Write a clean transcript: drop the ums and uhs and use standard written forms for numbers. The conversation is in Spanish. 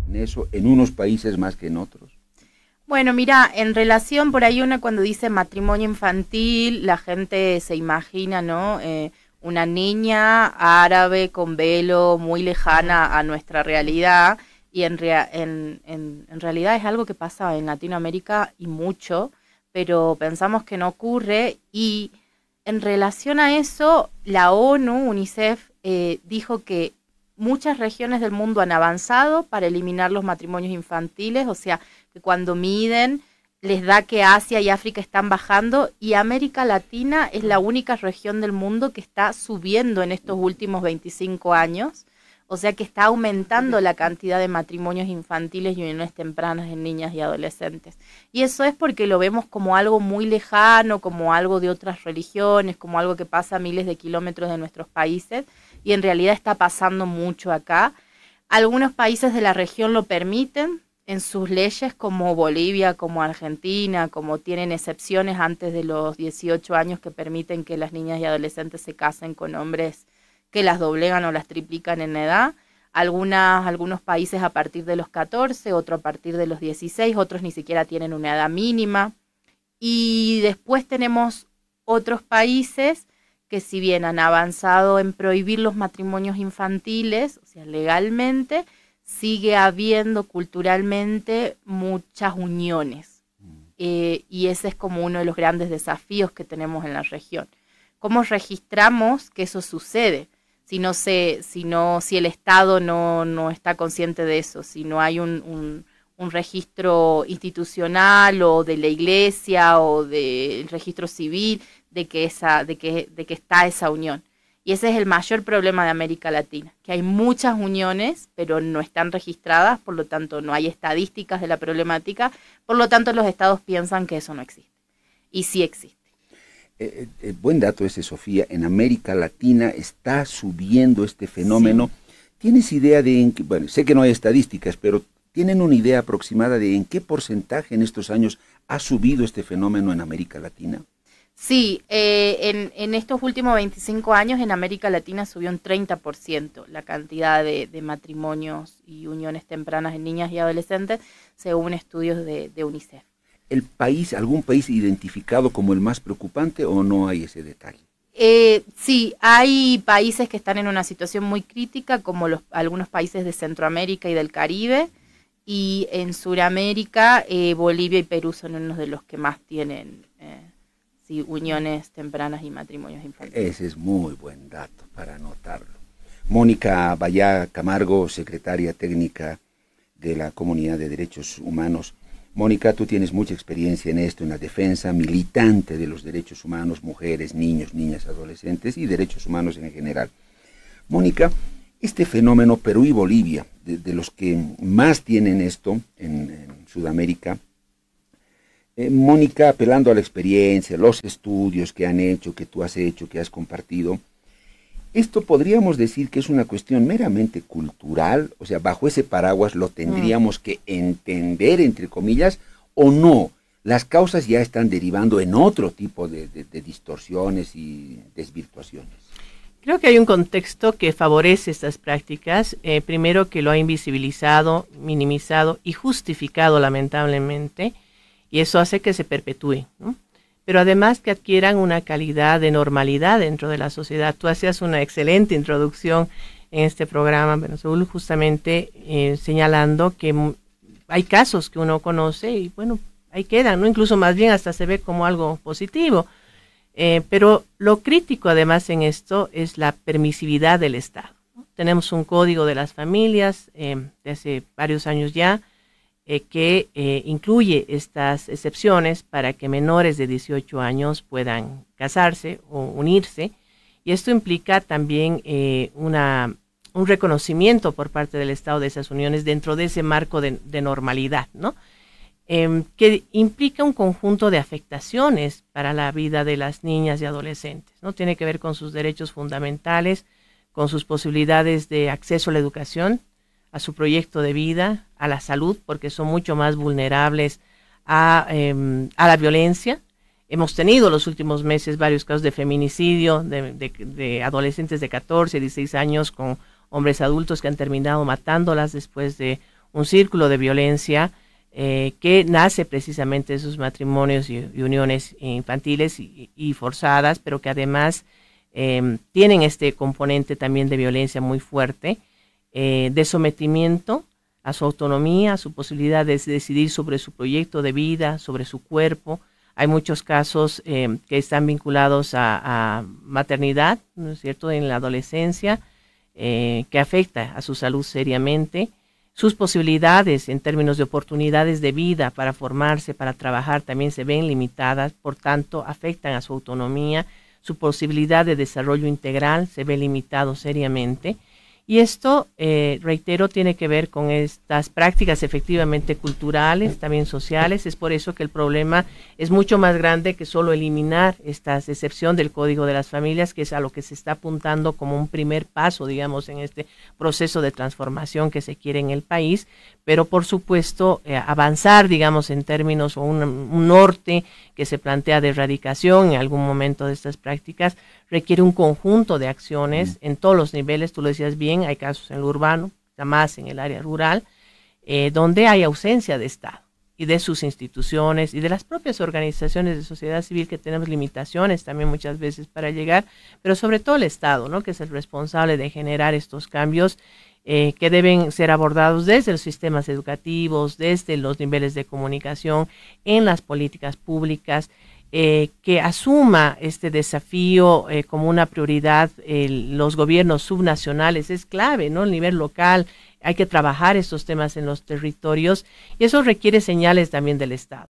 en eso, en unos países más que en otros? Bueno, mira, en relación, por ahí una cuando dice matrimonio infantil, la gente se imagina, ¿no? Una niña árabe con velo muy lejana a nuestra realidad, y en realidad es algo que pasa en Latinoamérica y mucho, pero pensamos que no ocurre. Y en relación a eso, la ONU, UNICEF, dijo que muchas regiones del mundo han avanzado para eliminar los matrimonios infantiles, o sea, que cuando miden les da que Asia y África están bajando, y América Latina es la única región del mundo que está subiendo en estos últimos 25 años, o sea que está aumentando la cantidad de matrimonios infantiles y uniones tempranas en niñas y adolescentes. Y eso es porque lo vemos como algo muy lejano, como algo de otras religiones, como algo que pasa a miles de kilómetros de nuestros países, y en realidad está pasando mucho acá. Algunos países de la región lo permiten en sus leyes, como Bolivia, como Argentina, como tienen excepciones antes de los 18 años que permiten que las niñas y adolescentes se casen con hombres que las doblegan o las triplican en edad. Algunos países a partir de los 14, otros a partir de los 16, otros ni siquiera tienen una edad mínima. Y después tenemos otros países que, si bien han avanzado en prohibir los matrimonios infantiles, o sea, legalmente, sigue habiendo culturalmente muchas uniones. Y ese es como uno de los grandes desafíos que tenemos en la región. ¿Cómo registramos que eso sucede? Si el Estado no está consciente de eso, si no hay un registro institucional o de la iglesia o del registro civil de que está esa unión. Y ese es el mayor problema de América Latina, que hay muchas uniones, pero no están registradas, por lo tanto no hay estadísticas de la problemática, por lo tanto los estados piensan que eso no existe. Y sí existe. Buen dato ese, Sofía. En América Latina está subiendo este fenómeno. Sí. ¿Tienes idea de bueno, sé que no hay estadísticas, pero ¿tienen una idea aproximada de en qué porcentaje en estos años ha subido este fenómeno en América Latina? Sí, en estos últimos 25 años en América Latina subió un 30% la cantidad de matrimonios y uniones tempranas en niñas y adolescentes, según estudios de UNICEF. ¿Algún país identificado como el más preocupante o no hay ese detalle? Sí, hay países que están en una situación muy crítica, como algunos países de Centroamérica y del Caribe, y en Sudamérica, Bolivia y Perú son unos de los que más tienen uniones tempranas y matrimonios infantiles. Ese es muy buen dato para anotarlo. Mónica Bayá Camargo, secretaria técnica de la Comunidad de Derechos Humanos. Mónica, tú tienes mucha experiencia en esto, en la defensa, militante de los derechos humanos, mujeres, niños, niñas, adolescentes y derechos humanos en general. Mónica, este fenómeno, Perú y Bolivia, de los que más tienen esto en Sudamérica, Mónica, apelando a la experiencia, los estudios que han hecho, que tú has hecho, que has compartido, esto podríamos decir que es una cuestión meramente cultural, o sea, bajo ese paraguas lo tendríamos que entender, entre comillas, o no. Las causas ya están derivando en otro tipo de distorsiones y desvirtuaciones. Creo que hay un contexto que favorece estas prácticas, primero que lo ha invisibilizado, minimizado y justificado lamentablemente, y eso hace que se perpetúe, ¿no? Pero además que adquieran una calidad de normalidad dentro de la sociedad. Tú hacías una excelente introducción en este programa, Benazul, justamente señalando que hay casos que uno conoce y bueno, ahí quedan, ¿no? Incluso más bien hasta se ve como algo positivo. Pero lo crítico además en esto es la permisividad del Estado, ¿no? Tenemos un código de las familias de hace varios años ya, que incluye estas excepciones para que menores de 18 años puedan casarse o unirse, y esto implica también un reconocimiento por parte del Estado de esas uniones dentro de ese marco de normalidad, ¿no? Que implica un conjunto de afectaciones para la vida de las niñas y adolescentes, ¿no? Tiene que ver con sus derechos fundamentales, con sus posibilidades de acceso a la educación, a su proyecto de vida, a la salud, porque son mucho más vulnerables a la violencia. Hemos tenido los últimos meses varios casos de feminicidio de adolescentes de 14, 16 años con hombres adultos que han terminado matándolas después de un círculo de violencia que nace precisamente de esos matrimonios y uniones infantiles y forzadas, pero que además tienen este componente también de violencia muy fuerte, de sometimiento a su autonomía, a su posibilidad de decidir sobre su proyecto de vida, sobre su cuerpo. Hay muchos casos que están vinculados a maternidad, ¿no es cierto?, en la adolescencia, que afecta a su salud seriamente. Sus posibilidades en términos de oportunidades de vida para formarse, para trabajar, también se ven limitadas, por tanto, afectan a su autonomía. Su posibilidad de desarrollo integral se ve limitado seriamente. Y esto, reitero, tiene que ver con estas prácticas efectivamente culturales, también sociales. Es por eso que el problema es mucho más grande que solo eliminar esta excepción del Código de las Familias, que es a lo que se está apuntando como un primer paso, digamos, en este proceso de transformación que se quiere en el país. Pero, por supuesto, avanzar, digamos, en términos o un norte que se plantea de erradicación en algún momento de estas prácticas, requiere un conjunto de acciones en todos los niveles. Tú lo decías bien, hay casos en lo urbano, más en el área rural, donde hay ausencia de Estado y de sus instituciones y de las propias organizaciones de sociedad civil, que tenemos limitaciones también muchas veces para llegar, pero sobre todo el Estado, ¿no?, que es el responsable de generar estos cambios que deben ser abordados desde los sistemas educativos, desde los niveles de comunicación, en las políticas públicas, que asuma este desafío como una prioridad. Los gobiernos subnacionales es clave, ¿no? El nivel local, hay que trabajar estos temas en los territorios, y eso requiere señales también del Estado.